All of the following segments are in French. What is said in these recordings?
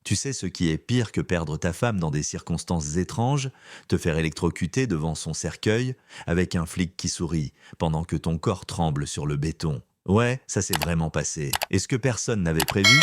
Tu sais ce qui est pire que perdre ta femme dans des circonstances étranges, te faire électrocuter devant son cercueil, avec un flic qui sourit, pendant que ton corps tremble sur le béton. Ouais, ça s'est vraiment passé. Et ce que personne n'avait prévu,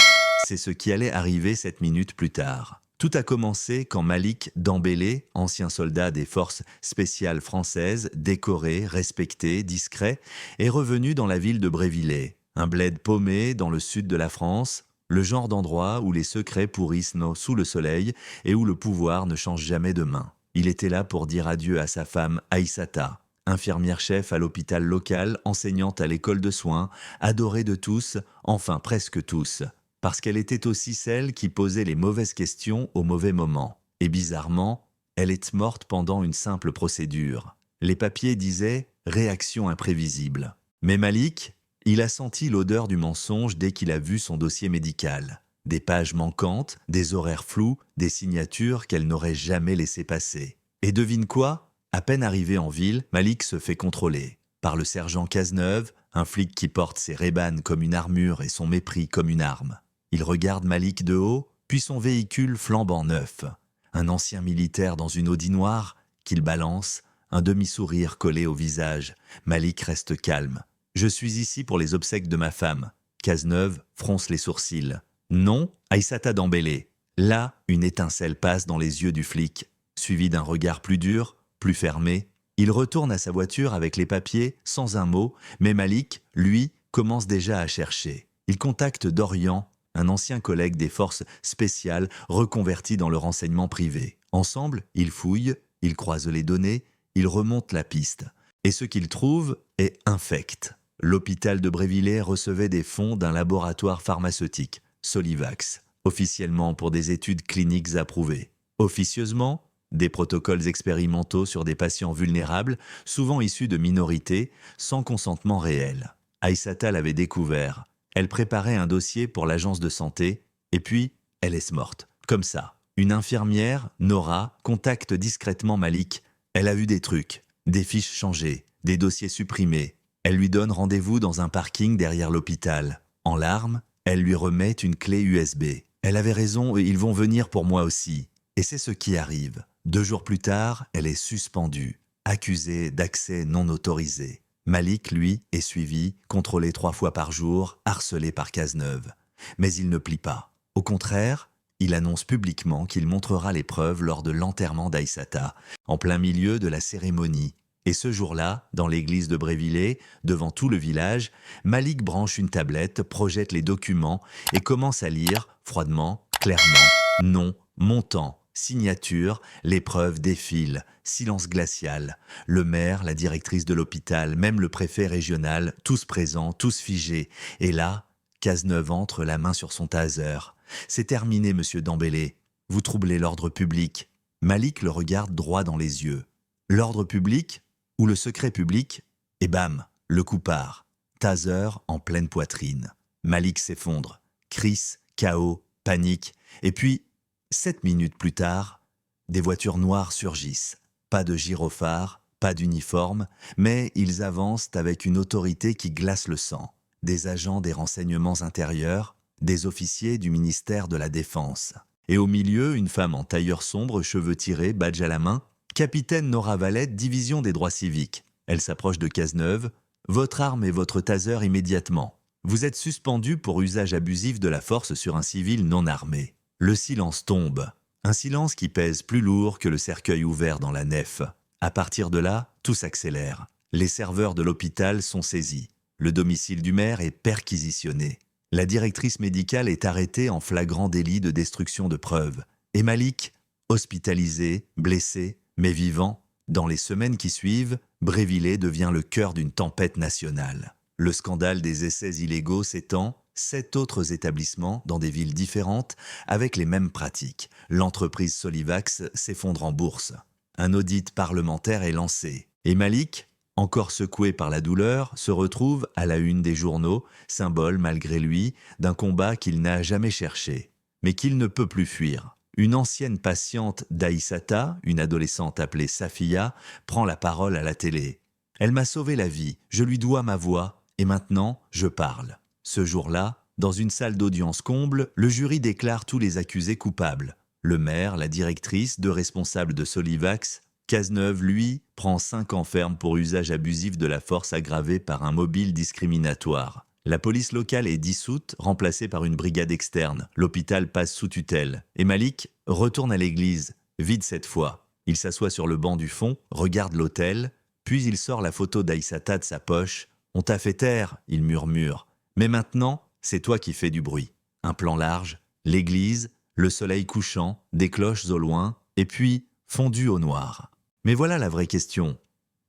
c'est ce qui allait arriver 7 minutes plus tard. Tout a commencé quand Malik Dembélé, ancien soldat des forces spéciales françaises, décoré, respecté, discret, est revenu dans la ville de Brévillers, un bled paumé dans le sud de la France, le genre d'endroit où les secrets pourrissent sous le soleil et où le pouvoir ne change jamais de main. Il était là pour dire adieu à sa femme Aïssata, infirmière chef à l'hôpital local, enseignante à l'école de soins, adorée de tous, enfin presque tous, parce qu'elle était aussi celle qui posait les mauvaises questions au mauvais moment. Et bizarrement, elle est morte pendant une simple procédure. Les papiers disaient « réaction imprévisible ». Mais Malik, il a senti l'odeur du mensonge dès qu'il a vu son dossier médical. Des pages manquantes, des horaires flous, des signatures qu'elle n'aurait jamais laissé passer. Et devine quoi? À peine arrivé en ville, Malik se fait contrôler. Par le sergent Cazeneuve, un flic qui porte ses rébanes comme une armure et son mépris comme une arme. Il regarde Malik de haut, puis son véhicule flambant neuf. Un ancien militaire dans une Audi noire, qu'il balance, un demi-sourire collé au visage. Malik reste calme. « Je suis ici pour les obsèques de ma femme. » Cazeneuve fronce les sourcils. « Non, Aïssata Dembélé. » Là, une étincelle passe dans les yeux du flic, suivi d'un regard plus dur, plus fermé. Il retourne à sa voiture avec les papiers, sans un mot, mais Malik, lui, commence déjà à chercher. Il contacte Dorian, un ancien collègue des forces spéciales reconverti dans le renseignement privé. Ensemble, ils fouillent, ils croisent les données, ils remontent la piste. Et ce qu'ils trouvent est infect. L'hôpital de Brévillers recevait des fonds d'un laboratoire pharmaceutique, Solivax, officiellement pour des études cliniques approuvées. Officieusement, des protocoles expérimentaux sur des patients vulnérables, souvent issus de minorités, sans consentement réel. Aïssata l'avait découvert. Elle préparait un dossier pour l'agence de santé, et puis elle est morte. Comme ça. Une infirmière, Nora, contacte discrètement Malik. Elle a vu des trucs, des fiches changées, des dossiers supprimés. Elle lui donne rendez-vous dans un parking derrière l'hôpital. En larmes, elle lui remet une clé USB. Elle avait raison, ils vont venir pour moi aussi. Et c'est ce qui arrive. 2 jours plus tard, elle est suspendue, accusée d'accès non autorisé. Malik, lui, est suivi, contrôlé 3 fois par jour, harcelé par Cazeneuve. Mais il ne plie pas. Au contraire, il annonce publiquement qu'il montrera les preuves lors de l'enterrement d'Aïssata, en plein milieu de la cérémonie. Et ce jour-là, dans l'église de Brévillers, devant tout le village, Malik branche une tablette, projette les documents et commence à lire, froidement, clairement, nom, montant, signature, les preuves défilent, silence glacial. Le maire, la directrice de l'hôpital, même le préfet régional, tous présents, tous figés. Et là, Cazeneuve entre la main sur son taser. « C'est terminé, monsieur Dembélé. Vous troublez l'ordre public. » Malik le regarde droit dans les yeux. L'ordre public ou le secret public? Et bam, le coup part. Taser en pleine poitrine. Malik s'effondre. Cris, chaos, panique. Et puis, 7 minutes plus tard, des voitures noires surgissent. Pas de gyrophare, pas d'uniforme, mais ils avancent avec une autorité qui glace le sang. Des agents des renseignements intérieurs, des officiers du ministère de la Défense. Et au milieu, une femme en tailleur sombre, cheveux tirés, badge à la main, capitaine Nora Valette, division des droits civiques. Elle s'approche de Cazeneuve. « Votre arme et votre taser immédiatement. Vous êtes suspendu pour usage abusif de la force sur un civil non armé. » Le silence tombe. Un silence qui pèse plus lourd que le cercueil ouvert dans la nef. À partir de là, tout s'accélère. Les serveurs de l'hôpital sont saisis. Le domicile du maire est perquisitionné. La directrice médicale est arrêtée en flagrant délit de destruction de preuves. Et Malik, hospitalisé, blessé, mais vivant, dans les semaines qui suivent, Brévillers devient le cœur d'une tempête nationale. Le scandale des essais illégaux s'étend, 7 autres établissements dans des villes différentes avec les mêmes pratiques. L'entreprise Solivax s'effondre en bourse. Un audit parlementaire est lancé. Et Malik, encore secoué par la douleur, se retrouve à la une des journaux, symbole malgré lui d'un combat qu'il n'a jamais cherché, mais qu'il ne peut plus fuir. Une ancienne patiente d'Aïssata, une adolescente appelée Safia, prend la parole à la télé. « Elle m'a sauvé la vie, je lui dois ma voix, et maintenant, je parle. » Ce jour-là, Dans une salle d'audience comble, le jury déclare tous les accusés coupables. Le maire, la directrice, deux responsables de Solivax. Cazeneuve, lui, prend 5 ans ferme pour usage abusif de la force aggravé par un mobile discriminatoire. La police locale est dissoute, remplacée par une brigade externe. L'hôpital passe sous tutelle. Et Malik retourne à l'église, vide cette fois. Il s'assoit sur le banc du fond, regarde l'autel, puis il sort la photo d'Aïssata de sa poche. « On t'a fait taire », il murmure. « Mais maintenant, c'est toi qui fais du bruit. » Un plan large, l'église, le soleil couchant, des cloches au loin, et puis fondu au noir. Mais voilà la vraie question.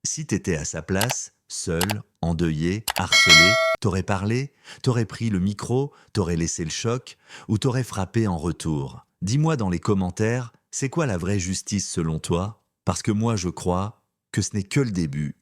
Si t'étais à sa place, seul, endeuillé, harcelé, t'aurais parlé, t'aurais pris le micro, t'aurais laissé le choc, ou t'aurais frappé en retour. Dis-moi dans les commentaires, c'est quoi la vraie justice selon toi? Parce que moi je crois que ce n'est que le début.